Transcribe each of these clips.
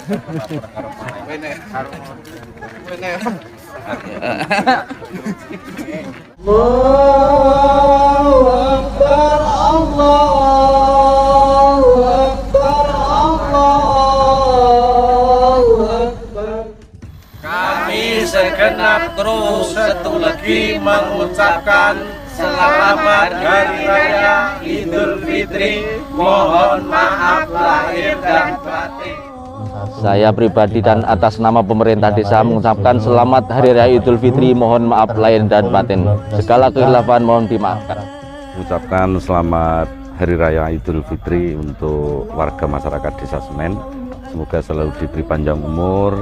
Kami segenap kru Setu Legi mengucapkan selamat Hari Raya Idul Fitri. Mohon maaf lahir dan batin. Saya pribadi dan atas nama pemerintah desa mengucapkan selamat Hari Raya Idul Fitri. Mohon maaf lahir dan batin. Segala kekhilafan mohon dimaafkan. Mengucapkan selamat Hari Raya Idul Fitri untuk warga masyarakat Desa Senen. Semoga selalu diberi panjang umur,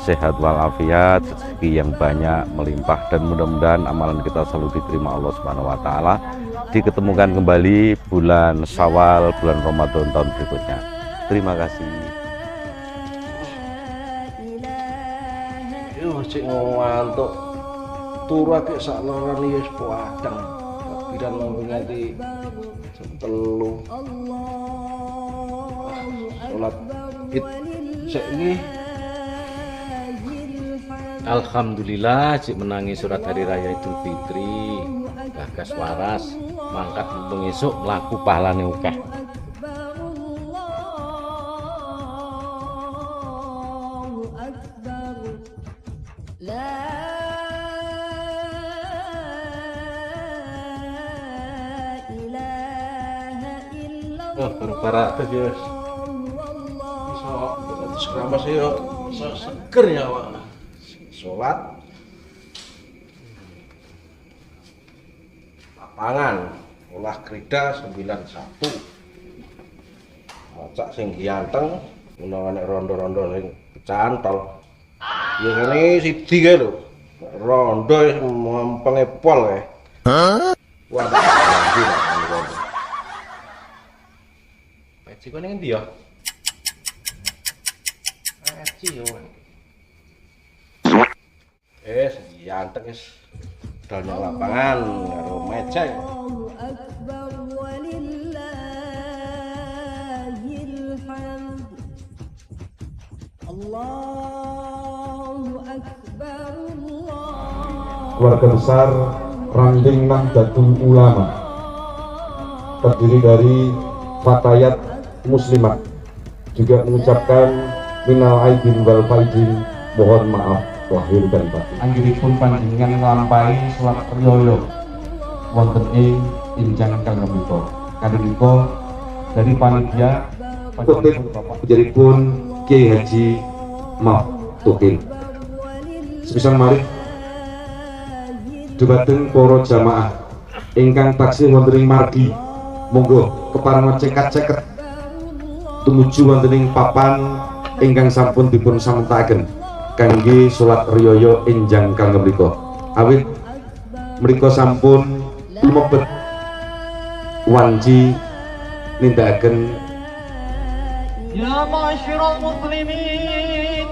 sehat walafiat, rezeki yang banyak melimpah, dan mudah-mudahan amalan kita selalu diterima Allah Subhanahu wa taala. Diketemukan kembali bulan Syawal, bulan Ramadan tahun berikutnya. Terima kasih. Yo cek ngantuk. Turu akeh sak lorone wis padang. Pikiran ngomong nganti jam 3. Salat Id sik iki. Alhamdulillah cik menangi surat Hari Raya Idul Fitri. Gagas waras mangkat mumpung esuk mlaku pahalane akeh. Para guys. Iso sekramas yo seger ya Pak. Sholat lapangan olah krida 91 macak sing ganteng menawa nek rondo-rondo sing cantol ya kene siji kae lho rondo mempenge pol kae wah ganti rondo peci kene ngendi ya peci yo ganteng wis dalnya lapangan karo meja. Keluarga besar Randing Nahdlatul Ulama terdiri dari Fatayat Muslimat juga mengucapkan minal aidin wal faizin, mohon maaf lahir dan batin. Anggiripun panjenengan nglampahi salat riyaya wonten ing injang kang menika. Kadhenika dari panitia panjenengan Kiai Haji Maftuhin. Sebisa mari dhumateng para jamaah ingkang taksih wonten ing margi, monggo kepareng cekat-ceket tumuju wonten ing papan ingkang sampun dipun samentaken kangge salat riyaya enjang kang mriku. Awit mriku sampun lumebet wanci nindakaken ya ma'asyiral muslimin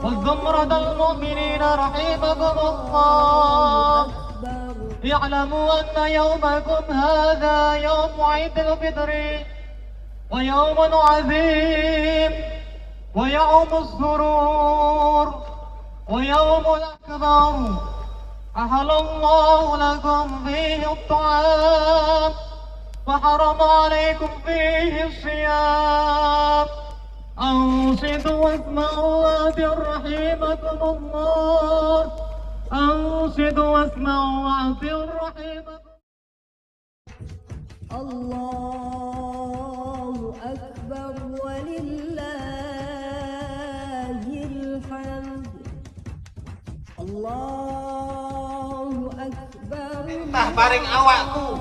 wa zumratal mu'minina rahimakumullah i'lamu anna yawmakum hadha yawmu 'idil fitri wa yawmun 'azim ويوم السرور ويوم الأكبر أحل الله لكم فيه الطعام وحرم عليكم فيه الصيام أنصتوا واسمعوا وأطيعوا رحمكم الله أنصتوا واسمعوا وأطيعوا رحمكم الله أكبر ولله Allahu Akbar. Entah paring awakku,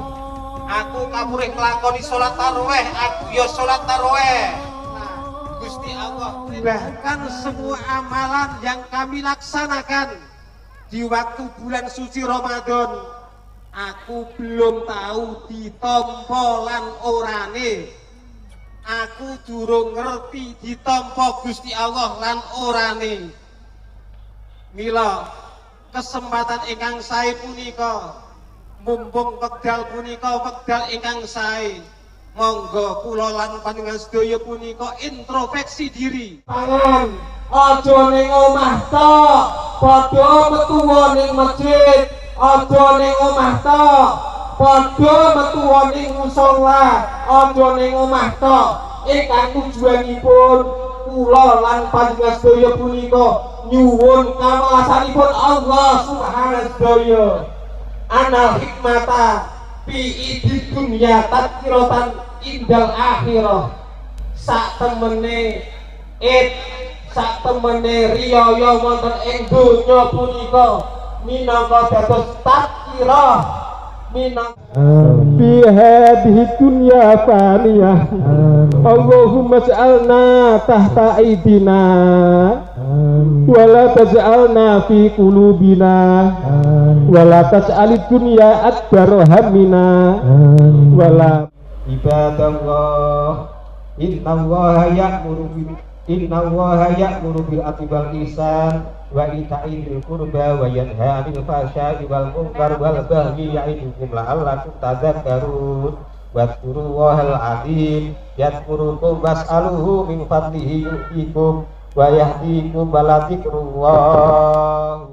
aku kapurih nglakoni salat tarawih, aku ya salat tarawih. Gusti Allah, bahkan semua amalan yang kami laksanakan di waktu bulan suci Ramadan, aku belum tahu ditampa lan orane. Aku durung ngerti ditampa Gusti Allah lan orane. Mila kesempatan ingkang sae punika, mumpung wekdal punika wekdal ingkang sae, Monggo kula lan panjenengan sedaya punika introspeksi diri. Pangan aja ning omah tok, padha metu ning masjid, aja ning omah tok, padha metu ning musala, aja ning omah tok. Ingkang tujuanipun kula lan panjenengan sedaya punika nyuwun kawelasanipun Allah Subhanahu sedaya. Anal hikmata fi idid dunya tadkiratan indal akhirah. Sak temene sak temene riyaya wonten ing donya punika minangka dados tadkirah minangka fi hadhihi dunya faniyah. Allahumma ja'alna tahta aidina wa la taj'alna fi qulubina wa la taj'alid dunya akbar hammina wa la ibadallah innallaha ya'muru bil adli wal ihsan wa ita'i dzil qurba wa yanha 'anil fahsya'i wal munkar wal baghi ya'idukum la'allakum tadhakkarun wadhkurullahal 'azim yadhkurukum was'aluhu min fadlihi yu'tikum wa yahdikum wa la dzikrullah.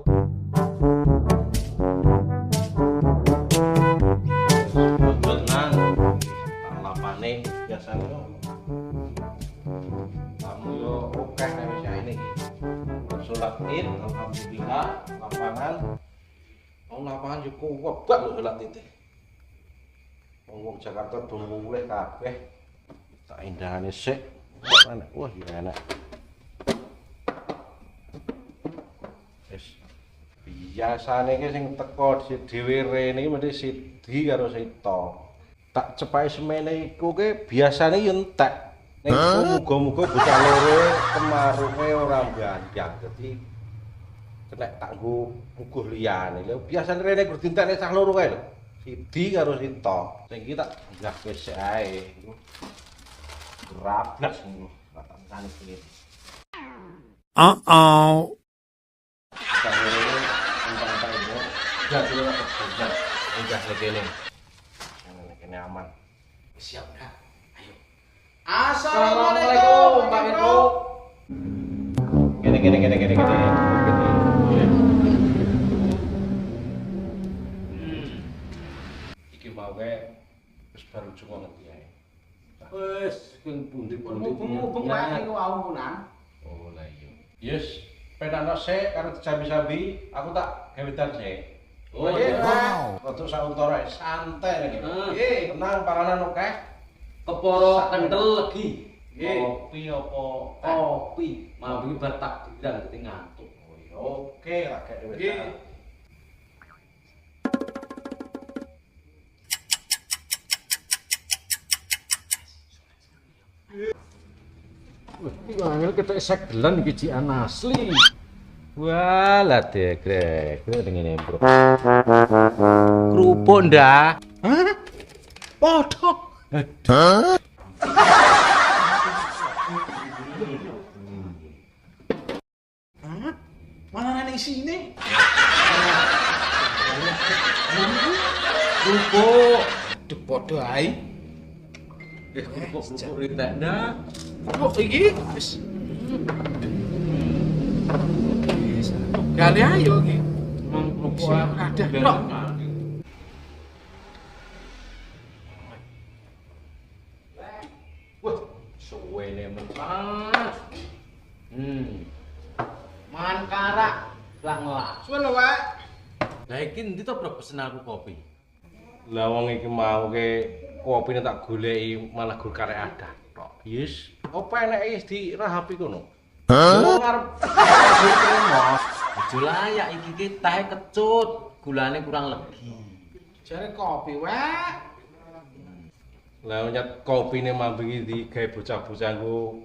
Biasanya kamu yo oke Indonesia ini sholat id alhamdulillah lapangan lapangan yo kuwat lho sholat id wong Jakarta do mulih kabeh tak indahane sik enak wah ya enak wis biasane iki sing teko dhewe rene iki mesti sidi karo sito tak cepai semene iku ke biasane yo entek ning muga-muga bocah loro kemarunge ora mbanjang dadi kena tak nggo puguh liyane lho biasane rene kudu entekne cah loro kae lho sidi karo sito sing iki tak nggah wis ae rablas ngono tak tangane iki enggak legene ini aman. Siap Kak. Ayo. Assalamualaikum Pak Menko. Gini. Iki mau wis baru cuma ngerti ae. Wis sing pundi-pundi. Mubeng wae niku awunan. Oh lah iya. Yes, penakno sik karo disambi-sambi, aku tak gawedan sik. Oh iya, untuk sauntara santai lagi. Tenang paranan oke. Keporo kentel lagi. Kopi apa? Kopi. Mambi bar takbiran kete ngantuk. Oke, lah kayak dhewe. Iki angel ketek segelan iki jian asli. Walah degrek, ngene bro. Kerupuk ndak? Hah? Podho. Hah? Mana nang isine? Kerupuk. Duh podho ae. Kerupuk ritek ndak? Kerupuk iki wis kali ayo iki. Ada tok. Wah, suwene mentas. Man karak lah ngelak. Suwen lho, Pak. Lah iki endi to Bro pesen aku kopi? Lah wong iki mau ke kopine tak goleki malah gur karek ada tok. Yes, apa eneke wis dirahapi kono? Hah? Ngarep Aja layak iki ki tahe kecut, gulane kurang legi. Jare kopi wae. Lah nyat kopine mambing iki digawe bocah-bocah nggo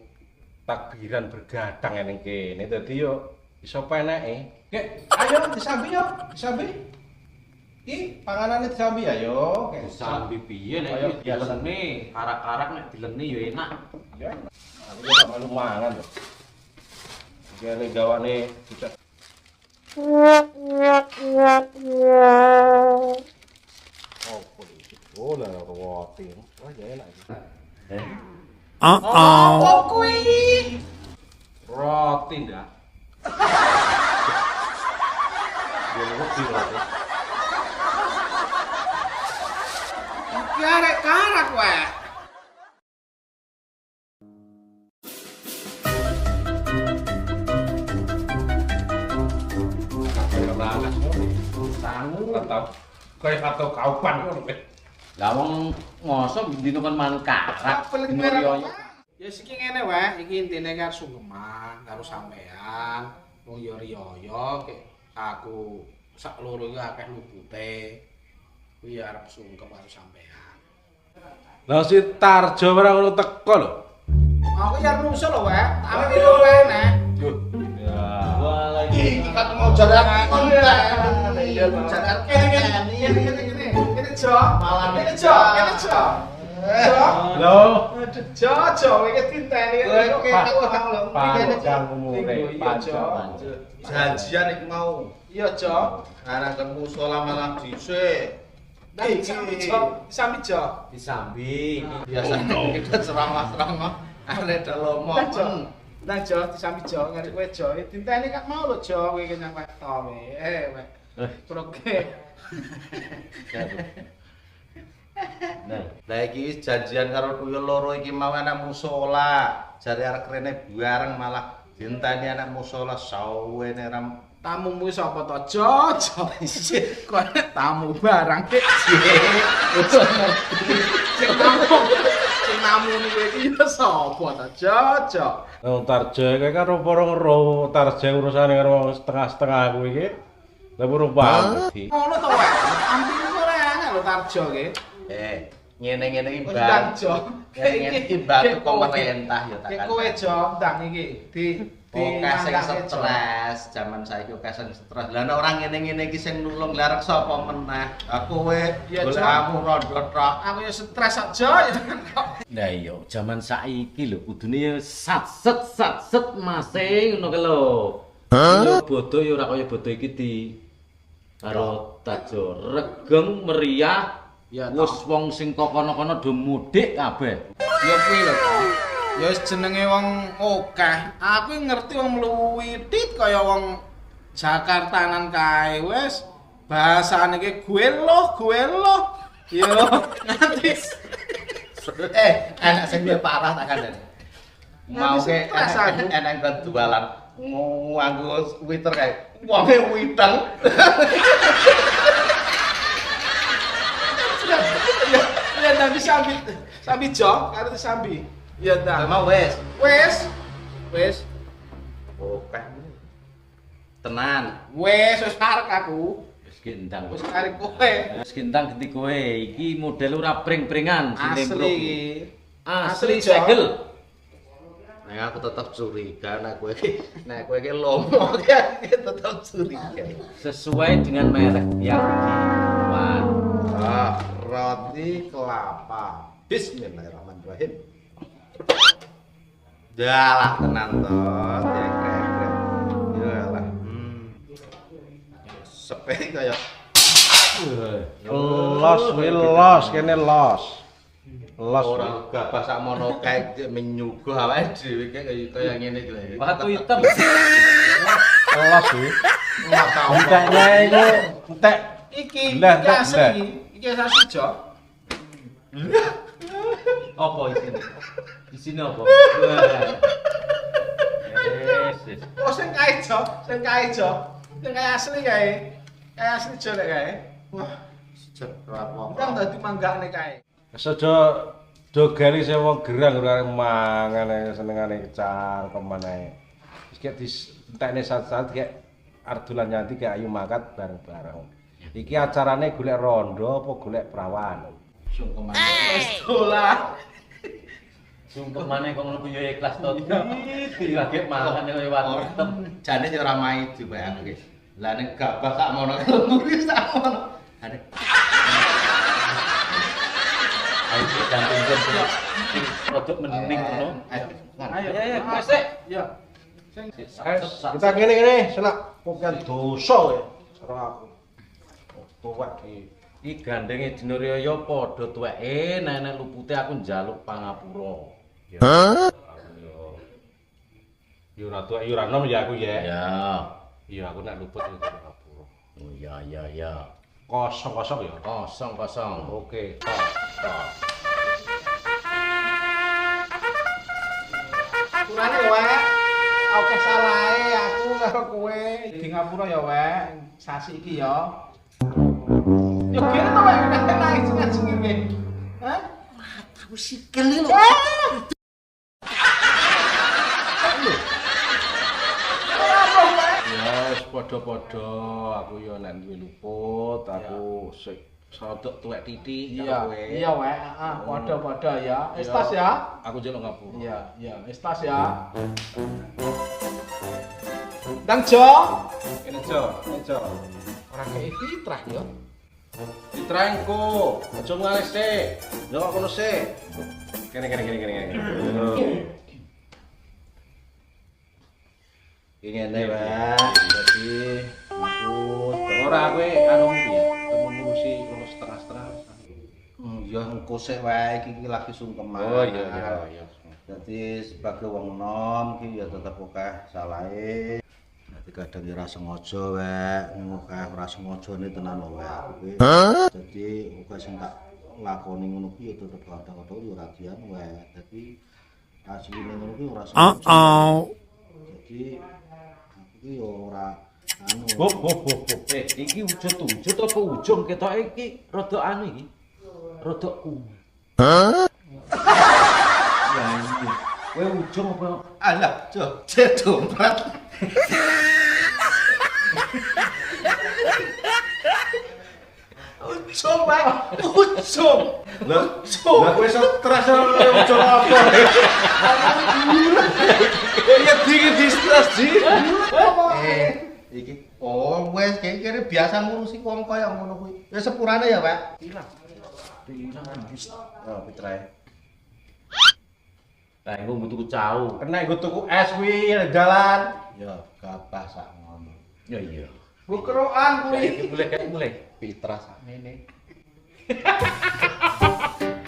takbiran bergadang ning kene. Dadi yo iso peneke. Nggih, ayo disambi yo, disambi. Iki panganane disambi ayo. Sambi piye nek dileni, karak-karak nek dileni yo enak. Ya. Aku tak malu mangan to. Jane gawane bocah. Oh, lah roti. Wah, ya enak iki. Apa kuwi? Roti ndak? Yo roti roti. Iki arek karak wae. Sangu atau kayak atau kaupan ngono kowe. Lah wong mosok dino kon man karak Nuryoyo. Ya iki ngene wae, iki intine karo sungkeman karo sampean. Wong yo riyo aku sak loro iki akeh lupute. Kuwi arep sungkem karo sampean. Lah si Tarjo ora ngono teko lho. Aku ya rusuh lho wae, ame video wae nek. Iki kan mau jarak konten. Iya, jarak kene. Kene Jo, malah kene Jo. Lho, Jo, iki tinteni panjang umure, panjang. Janjian iki mau. Iya, Jo. Arek ketemu sekolah malah dhisik. Sambi Jo. Disambi. Biasa kita ceramah-ceramah arek delomo. Nang Jo, disambi Jo, ngarep kowe Jo. Tinteni kan mau lho Jo, kowe kenyang weto we. Proke. Lah iki janjian karo tuyul loro iki mau anak musola. Jare arek rene bareng malah dinteni anak musola sawene ram Tamumu sapa to? Jo. Kok tamu barang sik. Sing tamu niku iki ya sapa to? Jo. wong Tarjo kowe kan rupa-rupa ngero Tarjo urusane karo wong setengah-setengah kuwi iki. Lah rupa. Ngono to wae. Ampir ora angel lho Tarjo iki. ngene-ngene iki Ndang Jo. ngene iki batu pemerintah ya tak kowe Jo, ndang iki Oke sing stres, jaman saiki oke sing stres. Lah nek ora ngene-ngene iki sing nulung larek sapa meneh? Aku kowe golekmu rondo tok. Aku ya stres aja ya. Lah iya, jaman saiki lho kudune ya satset masing ngono ke lho. Yo bodo ya ora kaya bodo iki di karo Tajo regeng meriah. Ya wis wong sing kono-kono do mudik kabeh. Ya kuwi lho. Ya wis jenenge wong akeh. Aku ngerti wong mluwitit kaya wong Jakartanan kae wis. Bahasane iki gue loh. Yo nganti Anak sing luwih parah tak kandhani. Mau ke enak kan jualan nganggo Twitter kae. Wonge witeng. Ya nanti sambi Jo, karo sambi. Ya ta. Mau wis. Oke. Tenan. Wis arek aku. Wis gendang Wis arek kowe. Wis gendang genti kowe. Iki model ora pring-pringan Asli iki. Asli Jo. segel. Nah, aku tetap curiga nek kowe iki lomo ya tetap curiga. Sesuai dengan merek yang dibuat. Roti kelapa. Bismillahirrahmanirrahim. Dalah tenan to, krek-krek. Yalah. Sepe kaya Los kene los. ora gabah sak mono kae menyuguh awake dhewe kaya ngene iki lho. Batu hitam. Los kuwi. Ora tau. Enteknya itu entek. Iki Lah, asli. Iki asli Jo. Apa isine? Isine apa? Yes. Oh sing kae Jo. Sing kae asli kae. Kae asli Jo nek kae. Wah, ndang dadi manggane kae. Sejo dogeli sing wong gerang ora mangan ae senengane kecar kemana. Wis kek dientekne sat-sat kek ardulan nyanti kek ayu mangkat bareng-bareng. Iki acarane golek rondo apa golek perawan? Sungkeman. Wis dolah. Sungkemane kok ngono yo ikhlas to. Kaget mangan kaya watem. Jane ora maidu bae aku iki. Lah nek gabah sak mono nguri sak mono. Ayo gantung produk mening ngono. Ayo masuk. Ya. Kita ngene-ngene selak pokoke dosa ya. Karo aku. Kuwat iki Iki gandenge Dinurya padha tuweke, nenek lupute aku njaluk pangapura. Hah? Yo ora tuwek yo ora nom ya aku ya. Ya. Iya aku nek luput itu ngapura. Oh ya. Kosong ya. Kosong. Oke, tos. Kurane wek. Oke salahe aku karo kowe di ngapura ya wek. Sasi iki ya. Yo kene to wek nek nangis ngajenge. Hah? Aku sikil iki lho. Yes, padha-padha aku yo nek duwe luput, aku sik rodok tuwek titik karo kowe. Iya wek, heeh, padha-padha ya. Estas ya. Aku njaluk ngapura. Iya, estas ya. Dang Jo. Kene Jo. Ora kei fitrah ya. Ditrengku, aja ngalih sik. Yo kok kono sik. Kene. Iki ngene wae. Dadi aku Ora kowe anu piye? Temu ngurusi ngono setengah-setengah. ya engko sik wae iki lagi sungkeman. Oh iya. Dadi sebagai wong nom iki ya tetep akeh salahe. Dadi kadang ya ora sengaja wae, ning akeh ora sengajane tenan wae aku kuwi. Dadi akeh sing tak lakoni ngono kuwi ya tetep kadang-kadang ya ora dian wae. Dadi asline ngono kuwi ora sengaja. Dadi aku ki ya ora anu. Iki wujud apa ujung ketoke iki rada anu iki. Rada kuwi. Ya iki. Kowe ujung apa? Alah, dompet. Ujung Pak. Ujung. Lah kowe stres ujung apa? Ya di stres di. Iki wes kene biasa ngurusi wong kaya ngono kuwi. Ya sepurane ya, Pak. Ilang. Oh, pitrae. Lah engko tuku cau. Kena nggo tuku es kuwi dalan. Ya gabah sak ngono. Ya iya. Bukeroan kuwi. Mulai. Pitra sak ngene.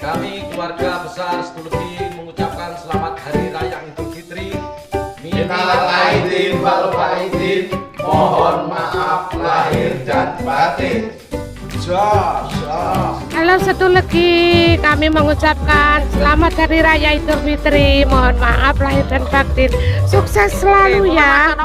Kami keluarga besar Setulegi mengucapkan selamat Hari Raya Idul Fitri. Minal aidin wal faizin. Mohon maaf lahir dan batin. Halo Setulegi, kami mengucapkan selamat Hari Raya Idul Fitri. Mohon maaf lahir dan batin. Sukses selalu ya.